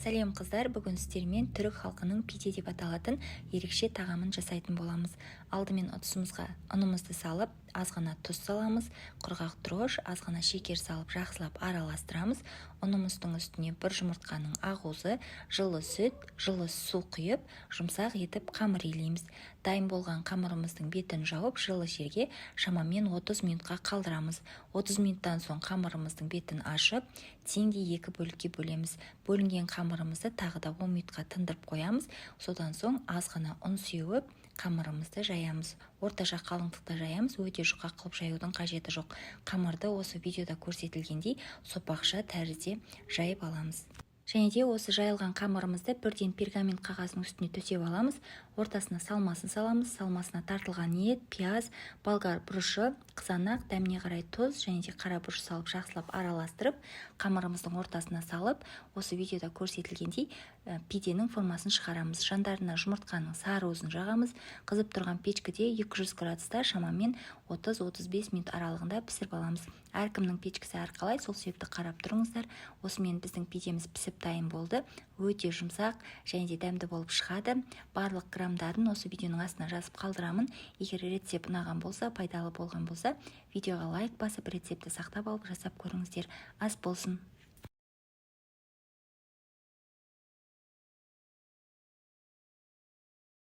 Сәлем қыздар, бүгін сіздермен түрік халқының пиде деп аталатын ерекше тағамын жасайтын боламыз. Алдымен ыдысымызға ұнымызды салып, азғана тұз саламыз, құрғақ трош, азғана шекер салып жақсылап араластырамыз. Ұнымыздың үстіне бір жұмыртқаның ақуызы, жылы сүт, жылы су құйып, жұмсақ етіп қамыр илейміз. Дайын болған қамырымыздың бетін жауып, жылы жерге шамамен 30 минутқа қалдырамыз. 30 минуттан соң қамырымыздың бетін ашып, теңдей екі бөлікке бөлеміз. Бөлінген қамырымызды тағы да 10 минутқа тындырып қоямыз. Содан соң азғана ұн сеуіп, қамырымызды жаямыз. Орташа қалыңдықта жаямыз, өте жұқа қылып жаюдың қажеті жоқ. Қамырды осы видеода көрсетілгендей сопақша тәрізде жайып аламыз. Және де осы жайылған қамырымызды бірден пергамент қағаздың үстіне төсеп аламыз. Ортасына салмасын саламыз. Салмасына тартылған ет, пияз, болгар бұрышы, қызанақ, дәміне қарай тұз және де қара бұрыш салып жақсылап араластырып, қамырымыздың ортасына салып, осы видеода көрсетілгендей пиденің формасын шығарамыз. Жандарына жұмыртқаның сары уызын жағамыз. Қызып тұрған печкіде 200 градуста шамамен 30-35 минут аралығында пісіріп аламыз. Әркімнің печкісі әрқалай, сол себепті қарап тұрыңыздар. Осымен біздің пидеміз пісіп дайын болды. Өте жұмсақ және де дәмді болып шығады. Барлық граммдарын осы видеоның астына жазып қалдырамын. Егер рецепт ұнаған болса, пайдалы болған болса, видеоға лайк басып, рецепті сақтап алып жасап көріңіздер. Ас болсын.